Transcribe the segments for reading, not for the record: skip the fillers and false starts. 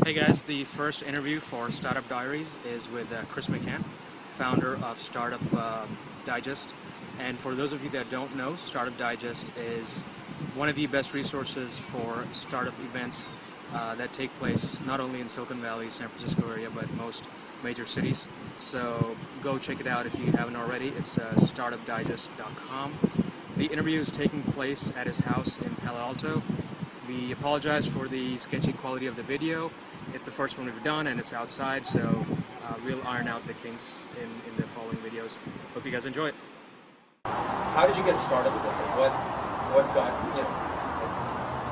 Hey guys, the first interview for Startup Diaries is with Chris McCann, founder of Startup Digest. And for those of you that don't know, Startup Digest is one of the best resources for startup events that take place not only in Silicon Valley, San Francisco area, but most major cities. So go check it out if you haven't already. It's StartupDigest.com. The interview is taking place at his house in Palo Alto. We apologize for the sketchy quality of the video. It's the first one we've done and it's outside, so we'll iron out the kinks in the following videos. Hope you guys enjoy it. How did you get started with this? Like what got,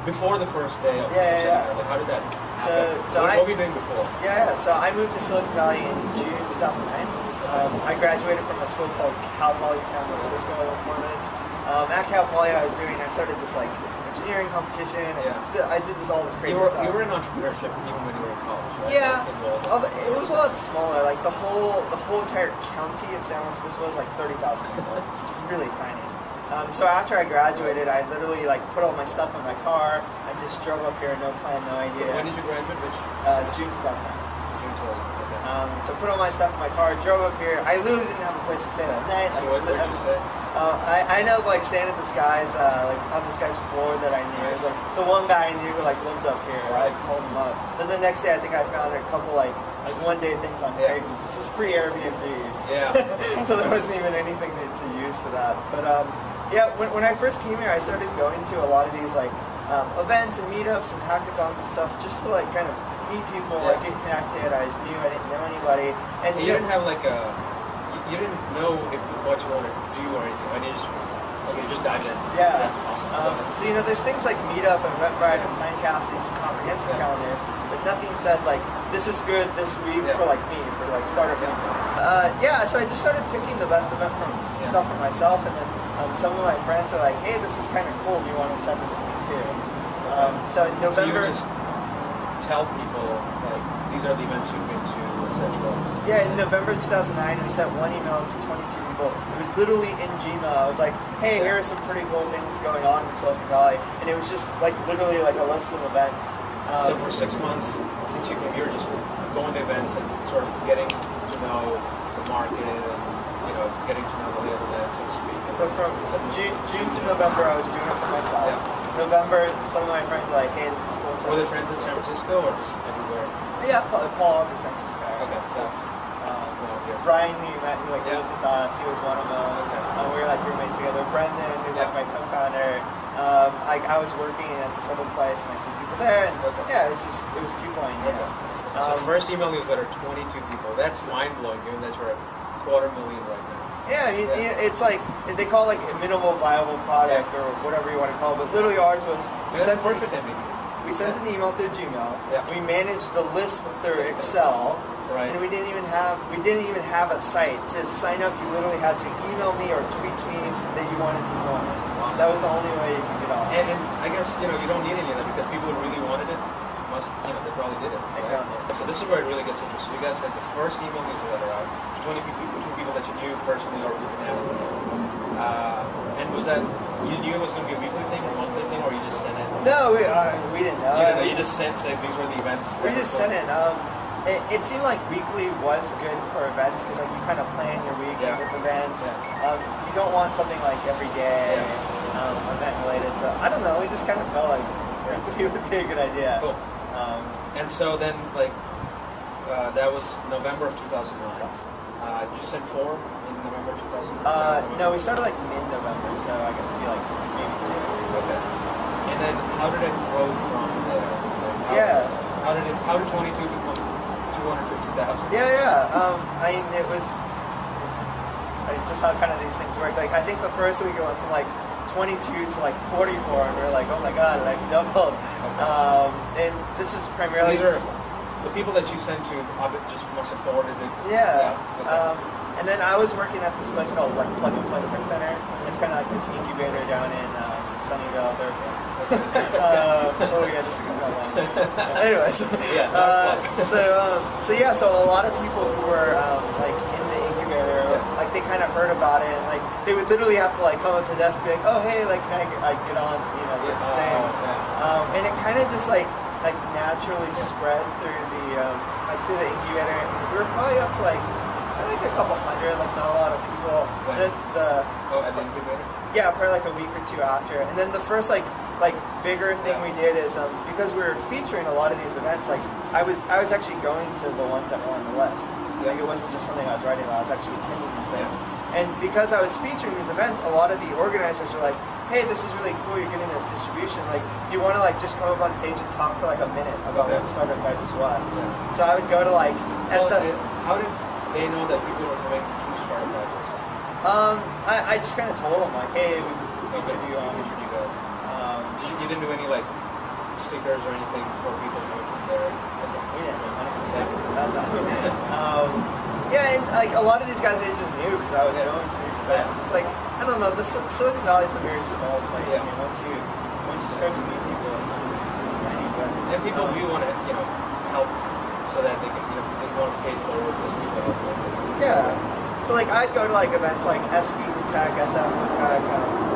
before the first day of seminar, like how did that happen? So what were you doing before? So I moved to Silicon Valley in June 2009. I graduated from a school called Cal Poly San Francisco for this. At Cal Poly I started this engineering competition. I did all this crazy stuff. You were in entrepreneurship even when you were in college, right? Yeah. Although it was a lot smaller. Like the whole entire county of San Francisco was like 30,000 people. It's really tiny. So after I graduated, I literally put all my stuff in my car. I just drove up here, no plan, no idea. When did you graduate? June 2009. June 2009. Okay. So put all my stuff in my car, drove up here. I literally didn't have a place to stay that night. So where did you stay? I ended up staying at this guy's on this guy's floor that I knew. Nice. The one guy I knew lived up here. Right. I called him up. Then the next day, I think I found a couple one-day things on Craigslist. This is pre-Airbnb. Yeah. So there wasn't even anything to use for that. But when I first came here, I started going to a lot of these events and meetups and hackathons and stuff, just to kind of meet people, get connected. I just knew I didn't know anybody. And you didn't have you didn't know what you wanted to do or anything, and you just dived in. Yeah. Awesome. So there's things like Meetup and Eventbrite and Planecast, these comprehensive calendars, but nothing said this is good this week for me, for startup people. So I just started picking the best event from stuff for myself, and then some of my friends are like, hey, this is kind of cool, do you want to send this to me too? So in November... So you would just tell people, these are the events you've been to, etc. Yeah, in November 2009, we sent one email to 22 people. It was literally in Gmail. I was like, hey, here are some pretty cool things going on in Silicon Valley. And it was just literally a list of events. So for 6 months since you came here, just going to events and sort of getting to know the market and getting to know the lay of the land, so to speak. So from June to November, I was doing it for myself. November, some of my friends were like, hey, this is cool. Were they friends in San Francisco or just everywhere? Yeah, Palo Alto, San Francisco. Okay, so Brian, who you met, who lives with us, he was one of them. Okay. We were roommates together. Brendan, who's my co-founder. I was working at this other place, and some people there, and it was people I knew. So first email newsletter, 22 people. That's mind-blowing, given that you're at 250,000 right now. Yeah, it's they call it a minimal viable product or whatever you want to call it, but literally ours was... That's perfect MVP. We sent an email through Gmail. Yeah. We managed the list through Excel. Right. And we didn't even have a site. To sign up, you literally had to email me or tweet me that you wanted to join. Awesome. That was the only way you could get on. And I guess you don't need any of that because people who really wanted it they probably did it. They found it. So this is where it really gets interesting. You guys sent the first email newsletter out to 22 people that you knew personally or you can ask them. And was that you knew it was going to be a weekly thing or monthly thing, or you just sent it? No, we didn't know. You just said these were the events. We just sent it. It seemed like weekly was good for events because you kind of plan your week with events. You don't want something every day, event related. So I don't know. We just kind of felt like weekly would be a good idea. Cool. And so then that was November of 2009. Yes. Did you send 4 in November 2009? No, we started mid-November, so I guess it'd be maybe 2. Okay. And then how did it grow from there? How did 22 become 250,000? I mean, it was just how kind of these things work. I think the first week it went from 22 to 44, and we were like, oh my god, doubled. Okay. And this is primarily... So these are the people that you sent to just must have forwarded it. Yeah. Okay. And then I was working at this place called Plug and Play Tech Center. It's kind of this incubator down in Sunnyvale. This is going to go long. Anyways. So a lot of people who were in the incubator, they kind of heard about it, and they would literally have to come up to the desk and be like, oh hey, can I get on this thing? And it kind of just naturally spread through the incubator. We were probably up to like a couple hundred, like not a lot of people. When? And then at the incubator? yeah, probably like a week or two after. And then the first like bigger thing we did is because we were featuring a lot of these events. Like I was actually going to the ones that were on the list. Like it wasn't just something I was writing about. I was actually attending these things. And because I was featuring these events, a lot of the organizers were like, hey, this is really cool, you're getting this distribution. Like, do you want to like just come up on stage and talk for like a minute about what Startup Digest was? So I would go to like SF. How did they know that people were coming through Startup Digest? I just kind of told them like, hey, we featured you on. Featured you guys. You didn't do any like stickers or anything for people to know from there? We didn't, 100%. That's not. Yeah, and like a lot of these guys, they just knew because I was going to these events. It's like, I don't know, the Silicon Valley is a very small place. I mean, once you start to meet people, it's tiny. But and people do want to help so that they can they want to pay forward because people help them. Yeah. So like I'd go to like events like SV Tech, SF Tech,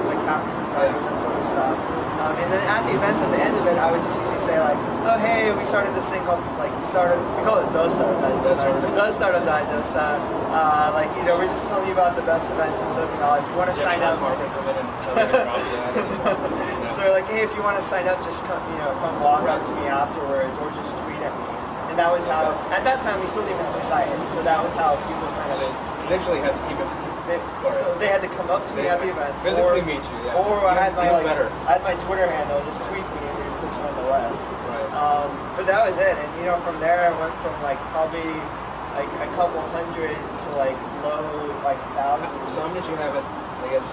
like Hackers and Fighters and sort of stuff. And then at the events, at the end of it, I would just usually say like, oh hey, we started this thing called we call it the Startup Digest. The Startup Digest. Like we're just telling you about the best events in Silicon Valley. If you want to sign up, so we're like, hey, if you want to sign up, just come walk up to me afterwards, or just tweet at me. And that was how. At that time, we still didn't have a site, so that was how people kind of. So you literally had to keep it. They had to come up to me at the event. Physically meet you, yeah. Or I had my Twitter handle, just tweet me and it puts me on the list. Right. But that was it. And from there I went from like probably like a couple hundred to like low like thousands. So how did you have it, I guess,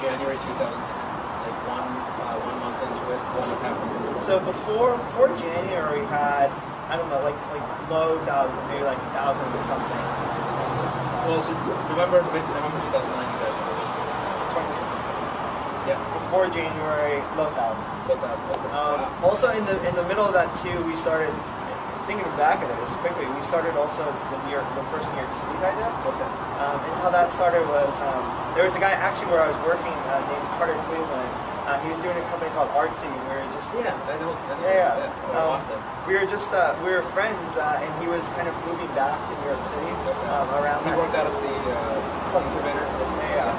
January 2010? Like one month into it, 1.5 months? So before January we had, I don't know, like low thousands, maybe like 1,000 or something. Well, so November 2009, you guys were 22. Yeah. Before January, low thousands. Low thousands. Also, in the middle of that too, we started thinking back at it just quickly. We started also the first New York City Digest. Okay. And how that started was there was a guy actually where I was working named Carter Cleveland. He was doing a company called Artsy. We were just I know. We were friends, and he was kind of moving back to New York City around. He worked out of the incubator. Yeah.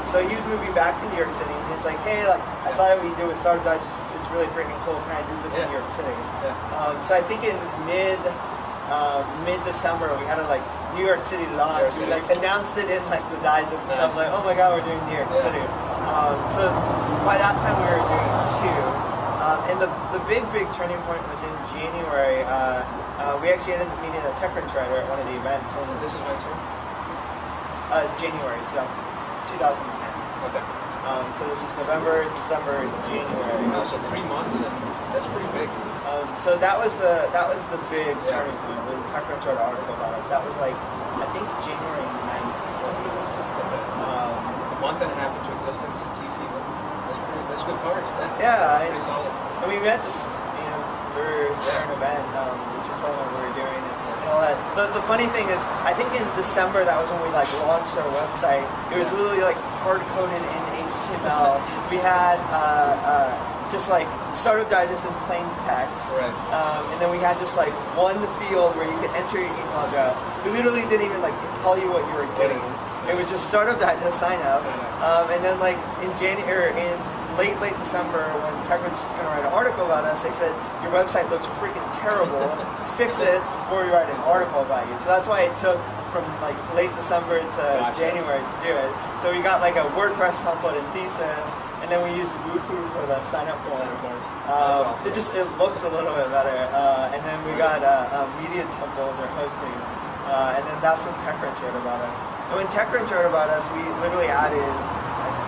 So he was moving back to New York City, and he's like, hey, like I saw what you do with Startup Digest. It's really freaking cool. Can I do this in New York City? Yeah. So I think in mid-December we had a like New York City launch. We like announced it in like the digest, and I was like, oh my god, we're doing New York City. So by that time we were doing 2. And the big turning point was in January. We actually ended up meeting a TechCrunch writer at one of the events. And this is when, sir? January 2010. Okay. So this is November, December, January. Oh, so 3 months, and that's pretty big. So that was the big turning point when TechCrunch wrote an article about us. That was like I think January 9th. A month and a half into existence, TC. That's good coverage. Yeah. Pretty solid. I mean, we had just for an event, we just saw what we were doing and all that. The funny thing is, I think in December that was when we like launched our website. It was literally like hard coded in HTML. We had just like Startup Digest in plain text. Right. And then we had just like one field where you could enter your email address. We literally didn't even like tell you what you were getting. It was just Startup Digest sign up. And then like in late December when TechCrunch was going to write an article about us, they said your website looks freaking terrible. Fix it before we write an article about you. So that's why it took from like late December to January to do it. So we got like a WordPress template and thesis, and then we used Wufoo for the sign up form. Awesome. It looked a little bit better, and then we got media temples or hosting, and then that's when TechCrunch wrote about us. And when TechCrunch wrote about us, we literally added like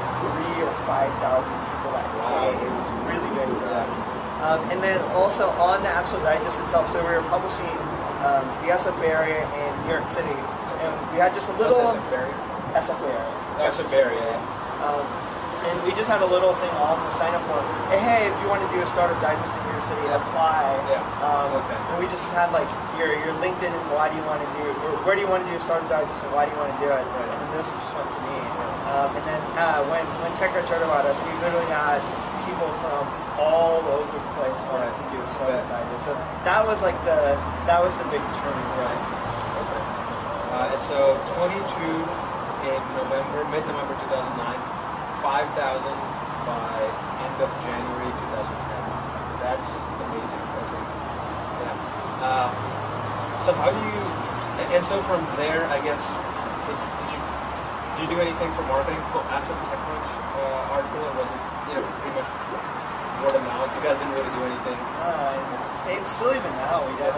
3,000 or 5,000 people that day. It was really big for us. And then also on the actual digest itself, so we were publishing the SF area in New York City, and we had just a little SF area. And we just had a little thing on the sign up form. Hey, if you want to do a Startup Digest in New York City, apply. And we just had like your LinkedIn and why do you want to do it, or where do you want to do a Startup Digest and why do you want to do it. And then this just went to me. And then when TechCrunch heard about us, we literally had people people from all over the place wanted to do a Startup Digest. So that was like the big turning point. Right. Okay. And so 22 in mid-November 2009, 5,000 by end of January 2010. That's amazing. Yeah. So how do you? And so from there, I guess, did you do anything for marketing after the TechCrunch article, or was it pretty much word of mouth? You guys didn't really do anything. It's still even now we don't.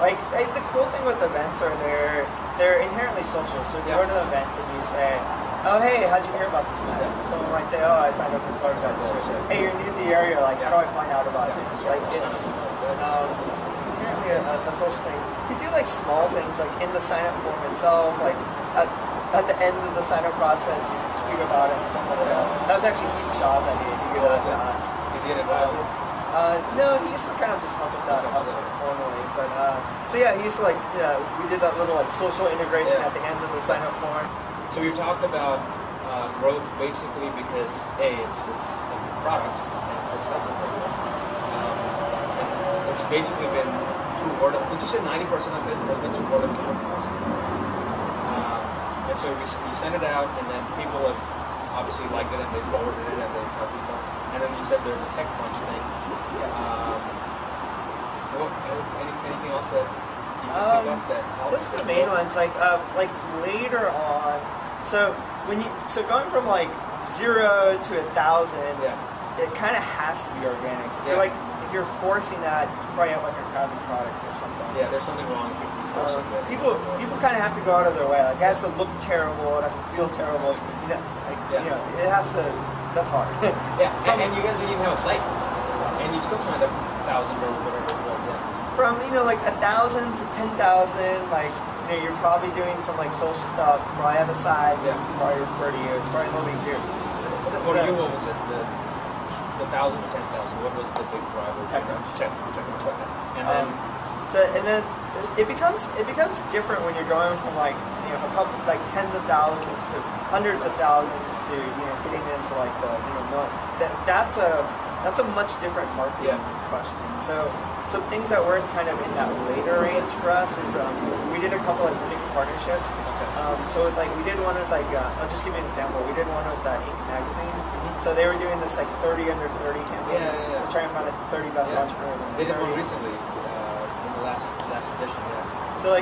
Like the cool thing with events are they're inherently social. So if you go to an event and you say, "Oh hey, how'd you hear about this event?" Someone might say, "Oh, I signed up for Startup Digest." Hey, you're new to the area. Like, how do I find out about it? Like it's inherently a social thing. We do like small things, like in the sign up form itself, like at the end of the sign up process, you tweet about it. That was actually Heath Shaw's idea. He gave that to us. Is he an advisor? No, he used to kind of just help us out formally. But so yeah, he used to we did that little like social integration at the end of the sign up form. So you talked about growth basically because it's a product and it's successful for you. It's basically been through word of. Would you say 90% of it has been through word of mouth? And so you send it out, and then people have obviously liked it, and they forwarded it, and they tell people. And then you said there's a TechCrunch thing. Anything else that you can think of that helps? Those are the main ones. Like later on, so going from like 0 to 1,000, it kind of has to be organic. If you're forcing that, you probably have like a crappy product or something. Yeah, there's something wrong if you're forcing that. People kind of have to go out of their way. Like it has to look terrible. It has to feel terrible. It has to. That's hard. Yeah, and you guys didn't even have a site, and you still signed up 1,000 or whatever it was. Yeah. From like 1,000 to 10,000, like you're probably doing some like social stuff. You probably have a side. Yeah. Probably refer to you. It's probably a little easier. For you, what was it? The 1,000 to 10,000. What was the big driver? TechCrunch. And then it becomes different when you're going from like a couple like tens of thousands to hundreds of thousands to getting into like the that's a much different marketing question. So things that were kind of in that later range for us is we did a couple of big partnerships. So like we did one with I'll just give you an example. We did one with Inc. magazine. So they were doing this like 30 under 30 campaign. To try and find the 30 best entrepreneurs. They did one recently in the last edition. So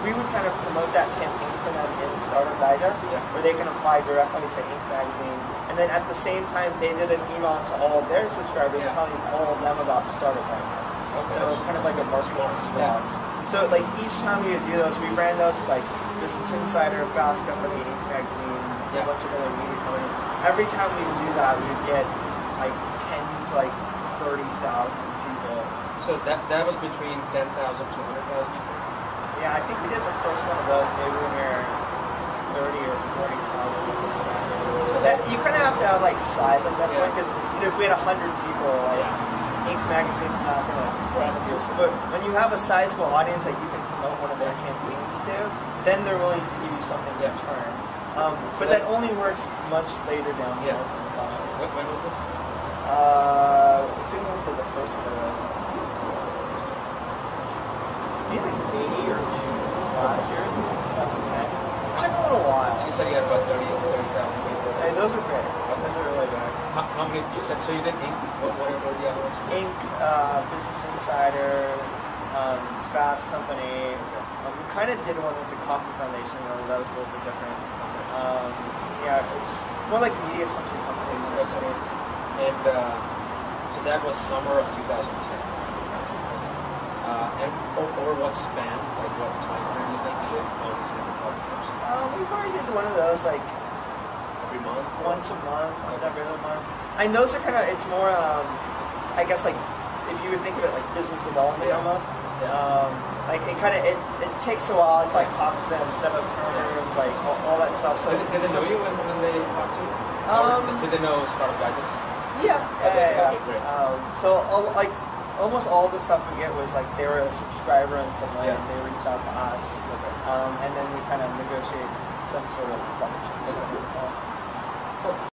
we would kind of promote that campaign for them in Startup Digest, where they can apply directly to Inc. magazine, and then at the same time they did an email to all of their subscribers telling all of them about Startup Digest. So it was kind of like a marketing squad. So like each time we would do those, we ran those with like Business Insider, Fast Company, Inc. magazine, a bunch of other media companies. Every time we would do that, we would get like 10 to like 30,000 people. So that was between 10,000 to 100,000? Yeah, I think we did the first one of those maybe when we were 30 or 40,000 subscribers. So that you kind of have to have like size at that point, because if we had 100 people, like Inc. magazine's not going to grab a deal. But when you have a sizable audience that you can promote one of their campaigns to, then they're willing to give you something in return. But that only works much later down the road. When was this? It's even for the first one of those. Maybe like May or June last year, 2010. It took a little while. And you said you had about 30,000 people. Hey, those are big. Those are really big. How many? You said so you did Inc. What were the other ones? Inc. Business Insider, Fast Company. We kind of did one with the Coffee Foundation, though that was a little bit different. It's more like media-centric companies. And so that was summer of 2010. And over what span? Like what time frame do you think you did all these different partnerships? We probably did one of those like every month? Once a month, once every other month. And those are kind of, it's more, I guess like, if you would think of it like business development almost. Like it takes a while to like talk to them, set up terms, like all that stuff. So did they know you when they talked to you? Did they know Startup Digest? Yeah. So almost all the stuff we get was like they were a subscriber in some way, and they reach out to us, and then we kind of negotiate some sort of partnership.